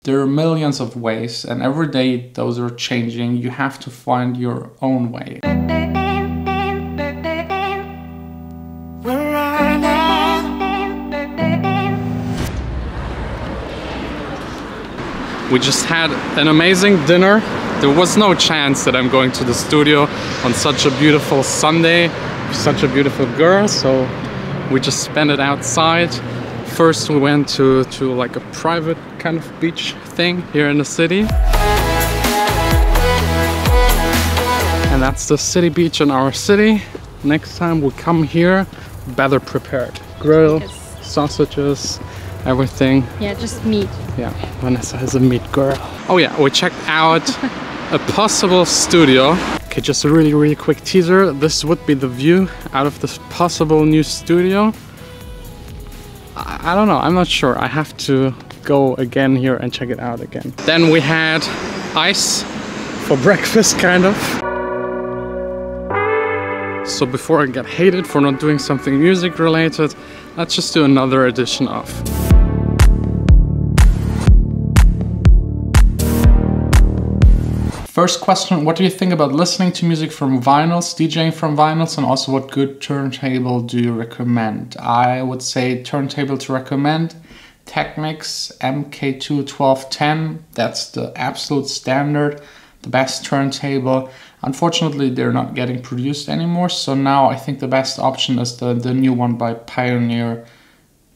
There are millions of ways, and every day those are changing. You have to find your own way. We just had an amazing dinner. There was no chance that I'm going to the studio on such a beautiful Sunday, such a beautiful girl, so we just spent it outside. First we went to like a private kind of beach thing here in the city. And that's the city beach in our city. Next time we come here, better prepared. Grill, sausages, everything. Yeah, just meat. Yeah, Vanessa is a meat girl. Oh yeah, we checked out a possible studio. Okay, just a really quick teaser. This would be the view out of this possible new studio. I don't know, I'm not sure. I have to go again here and check it out again. Then we had ice for breakfast, kind of. So before I get hated for not doing something music related, let's just do another edition of. First question, what do you think about listening to music from vinyls, DJing from vinyls, and also what good turntable do you recommend? I would say turntable to recommend, Technics MK2 1210, that's the absolute standard, the best turntable. Unfortunately, they're not getting produced anymore, so now I think the best option is the new one by Pioneer,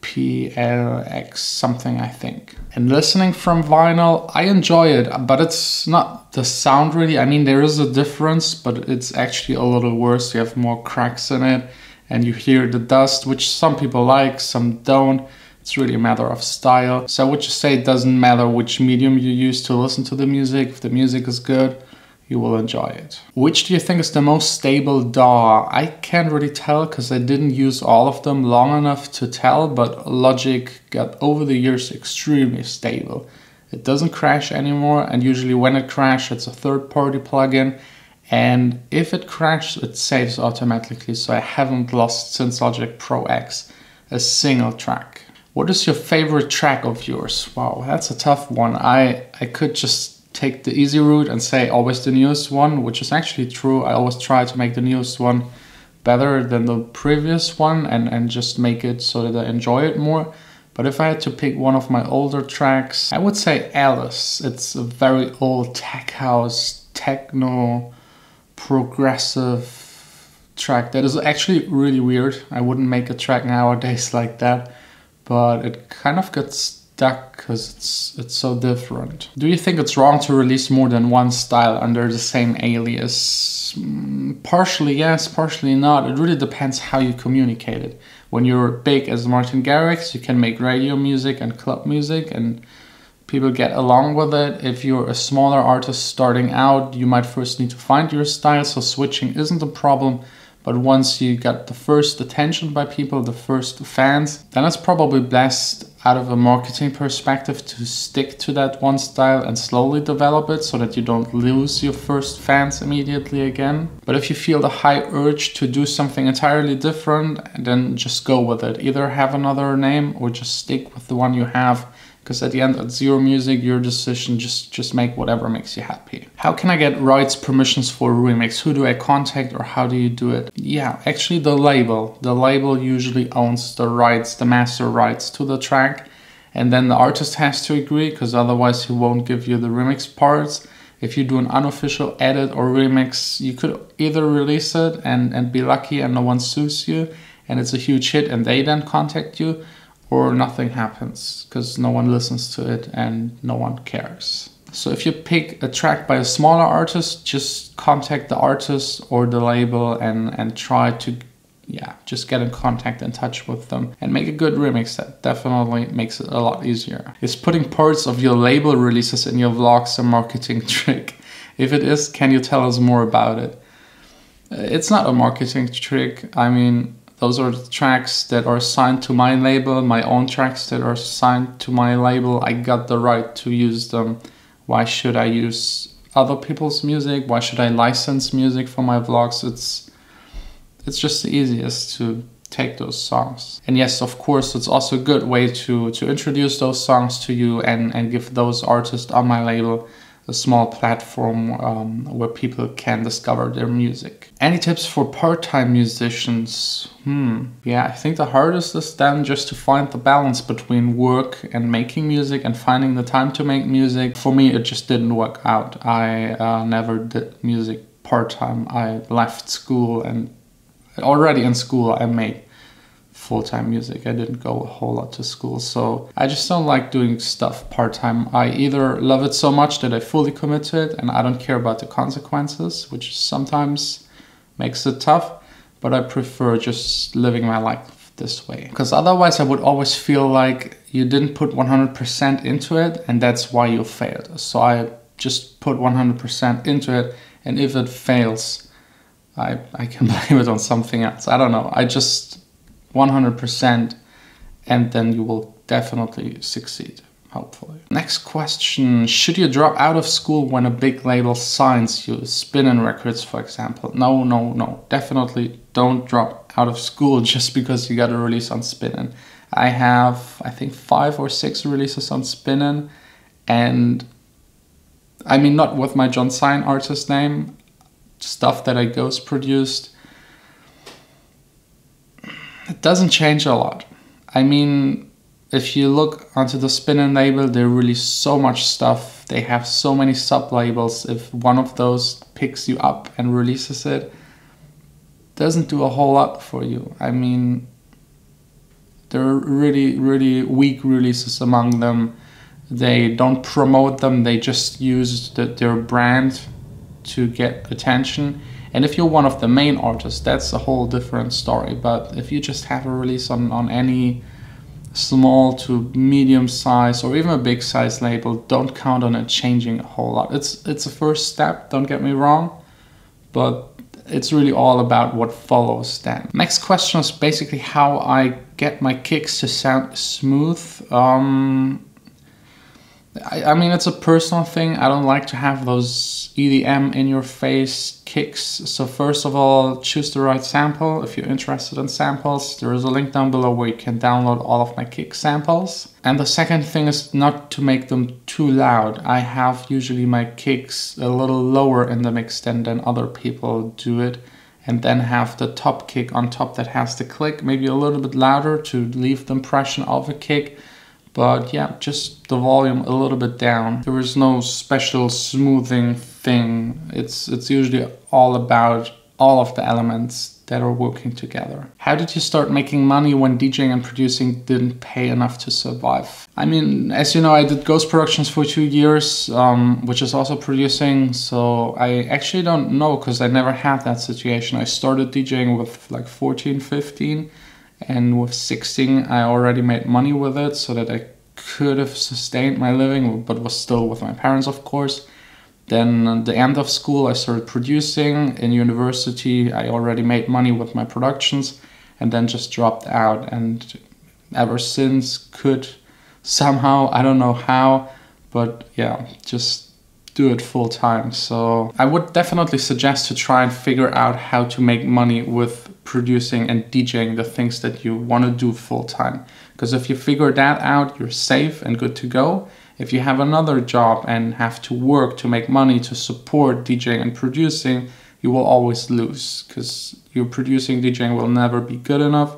PLX something, I think. And listening from vinyl, I enjoy it, but it's not the sound really. I mean, there is a difference, but it's actually a little worse. You have more cracks in it and you hear the dust, which some people like, some don't. It's really a matter of style. So I would just say it doesn't matter which medium you use to listen to the music. If the music is good, you will enjoy it. Which do you think is the most stable DAW? I can't really tell because I didn't use all of them long enough to tell, but Logic got over the years extremely stable. It doesn't crash anymore, and usually when it crashes, it's a third-party plugin, and if it crashes, it saves automatically, so I haven't lost since Logic Pro X a single track. What is your favorite track of yours? Wow, that's a tough one. I could just take the easy route and say always the newest one, which is actually true. I always try to make the newest one better than the previous one and just make it so that I enjoy it more. But if I had to pick one of my older tracks, I would say Alice. It's a very old tech house, techno, progressive track that is actually really weird. I wouldn't make a track nowadays like that, but it kind of gets stuck because it's so different. Do you think it's wrong to release more than one style under the same alias? Partially yes, partially not. It really depends how you communicate it. When you're big as Martin Garrix, you can make radio music and club music and people get along with it. If you're a smaller artist starting out, you might first need to find your style, so switching isn't a problem. But once you got the first attention by people, the first fans, then it's probably best out of a marketing perspective to stick to that one style and slowly develop it so that you don't lose your first fans immediately again. But if you feel the high urge to do something entirely different, then just go with it. Either have another name or just stick with the one you have. Because at the end, it's your music, your decision, just make whatever makes you happy. How can I get rights permissions for a remix? Who do I contact or how do you do it? Yeah, actually the label. The label usually owns the rights, the master rights to the track. And then the artist has to agree, because otherwise he won't give you the remix parts. If you do an unofficial edit or remix, you could either release it and be lucky and no one sues you and it's a huge hit and they then contact you, or nothing happens because no one listens to it and no one cares. So if you pick a track by a smaller artist, just contact the artist or the label and try to just get in contact, in touch with them and make a good remix. That definitely makes it a lot easier. Is putting parts of your label releases in your vlogs a marketing trick? If it is, can you tell us more about it? It's not a marketing trick. I mean, those are the tracks that are signed to my label, my own tracks that are signed to my label. I got the right to use them. Why should I use other people's music? Why should I license music for my vlogs? It's just the easiest to take those songs. And yes, of course, it's also a good way to introduce those songs to you and give those artists on my label a small platform where people can discover their music. Any tips for part-time musicians? Yeah, I think the hardest is then just to find the balance between work and making music and finding the time to make music. For me, it just didn't work out. I never did music part-time. I left school, and already in school I made full-time music. I didn't go a whole lot to school, so I just don't like doing stuff part-time. I either love it so much that I fully commit to it and I don't care about the consequences, which sometimes makes it tough, but I prefer just living my life this way. Because otherwise I would always feel like you didn't put 100% into it and that's why you failed. So I just put 100% into it, and if it fails, I can blame it on something else. I don't know. I just 100%, and then you will definitely succeed, hopefully. Next question: should you drop out of school when a big label signs you? Spin-in Records, for example. No, definitely don't drop out of school just because you got a release on Spin-in. I have, I think, 5 or 6 releases on Spin-in, and I mean, not with my Jon Sine artist name, stuff that I ghost produced. It doesn't change a lot. I mean, if you look onto the Spin-in label, they release so much stuff. They have so many sub-labels. If one of those picks you up and releases it, doesn't do a whole lot for you. I mean, there are really weak releases among them. They don't promote them. They just use their brand to get attention. And if you're one of the main artists, that's a whole different story. But if you just have a release on any small to medium size or even a big size label, don't count on it changing a whole lot. It's a first step, don't get me wrong, but it's really all about what follows then. Next question is basically how I get my kicks to sound smooth. I mean, it's a personal thing. I don't like to have those EDM in your face kicks. So first of all, choose the right sample. If you're interested in samples, there is a link down below where you can download all of my kick samples. And the second thing is not to make them too loud. I have usually my kicks a little lower in the mix than other people do it. And then have the top kick on top that has the click, maybe a little bit louder to leave the impression of a kick. But yeah, just the volume a little bit down. There is no special smoothing thing. It's usually all about all of the elements that are working together. How did you start making money when DJing and producing didn't pay enough to survive? I mean, as you know, I did ghost productions for 2 years, which is also producing. So I actually don't know, because I never had that situation. I started DJing with like 14, 15. And with 16, I already made money with it so that I could have sustained my living, but was still with my parents, of course. Then at the end of school, I started producing. In university, I already made money with my productions and then just dropped out. And ever since could somehow, I don't know how, but yeah, just do it full time. So I would definitely suggest to try and figure out how to make money with producing and DJing the things that you want to do full time. Because if you figure that out, you're safe and good to go. If you have another job and have to work to make money to support DJing and producing, you will always lose, because your producing DJing will never be good enough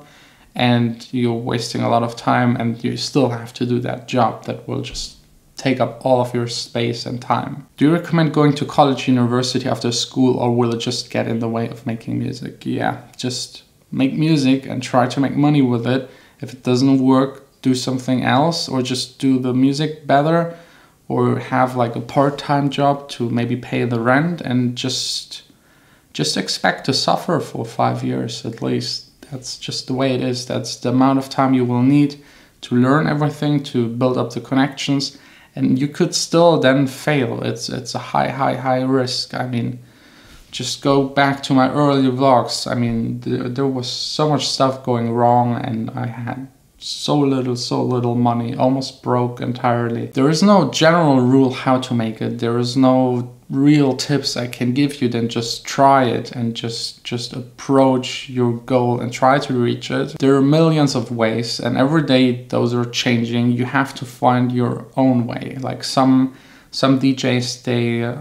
and you're wasting a lot of time, and you still have to do that job that will just take up all of your space and time. Do you recommend going to college, university after school, or will it just get in the way of making music? Yeah, just make music and try to make money with it. If it doesn't work, do something else, or just do the music better, or have like a part-time job to maybe pay the rent, and just expect to suffer for 5 years at least. That's just the way it is. That's the amount of time you will need to learn everything, to build up the connections. And you could still then fail. It's a high risk. I mean, just go back to my earlier vlogs. I mean, there was so much stuff going wrong, and I had so little money, almost broke entirely. There is no general rule how to make it. There is no real tips I can give you, then just try it and just approach your goal and try to reach it. There are millions of ways, and every day those are changing. You have to find your own way. Like some DJs,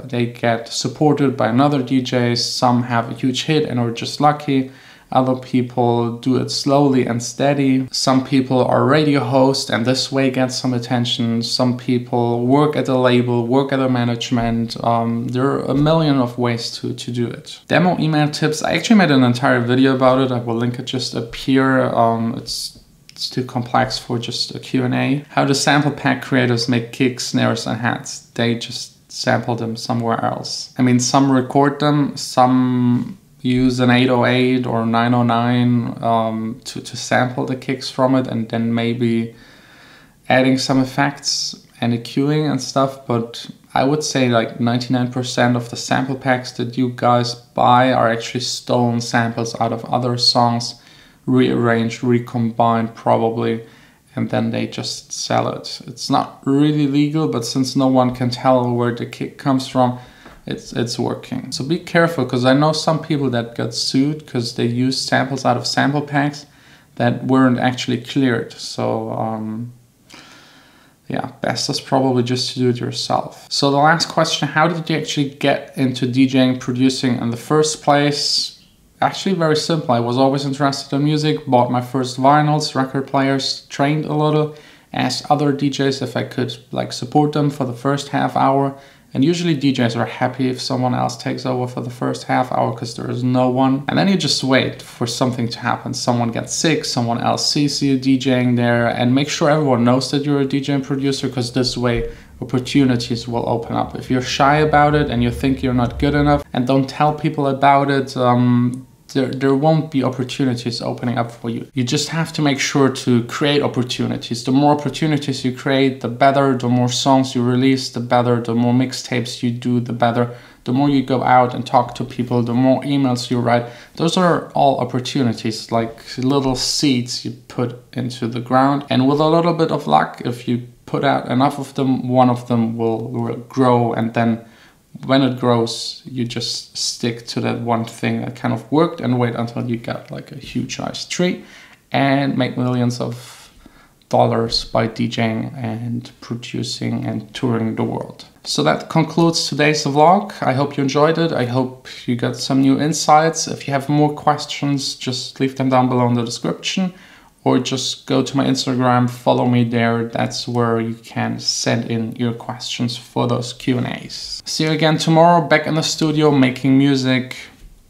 they get supported by another DJs. Some have a huge hit and are just lucky. Other people do it slowly and steady. Some people are radio hosts and this way get some attention. Some people work at a label, work at a management. There are a million of ways to do it. Demo email tips. I actually made an entire video about it. I will link it just up here. It's too complex for just a Q&A. How do sample pack creators make kicks, snares, and hats? They just sample them somewhere else. I mean, some record them, some use an 808 or 909 to sample the kicks from it, and then maybe adding some effects and EQing and stuff. But I would say like 99% of the sample packs that you guys buy are actually stolen samples out of other songs, rearranged, recombined probably, and then they just sell it. It's not really legal, but since no one can tell where the kick comes from, it's working. So be careful, because I know some people that got sued because they used samples out of sample packs that weren't actually cleared. So yeah, best is probably just to do it yourself. So the last question, how did you actually get into DJing, producing in the first place? Actually very simple. I was always interested in music, bought my first vinyls, record players, trained a little, asked other DJs if I could like support them for the first half hour. And usually DJs are happy if someone else takes over for the first half hour because there is no one. And then you just wait for something to happen. Someone gets sick, someone else sees you DJing there, and make sure everyone knows that you're a DJ and producer, because this way opportunities will open up. If you're shy about it and you think you're not good enough and don't tell people about it, there won't be opportunities opening up for you. You just have to make sure to create opportunities. The more opportunities you create, the better. The more songs you release, the better. The more mixtapes you do, the better. The more you go out and talk to people, the more emails you write. Those are all opportunities, like little seeds you put into the ground. And with a little bit of luck, if you put out enough of them, one of them will grow, and then when it grows, you just stick to that one thing that kind of worked and wait until you got like a huge nice tree and make millions of dollars by DJing and producing and touring the world. So that concludes today's vlog. I hope you enjoyed it. I hope you got some new insights. If you have more questions, just leave them down below in the description, or just go to my Instagram, follow me there. That's where you can send in your questions for those Q&As. See you again tomorrow, back in the studio, making music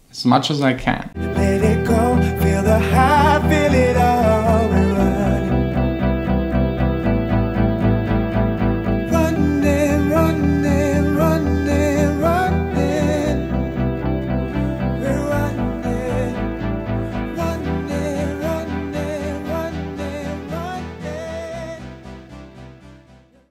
as much as I can.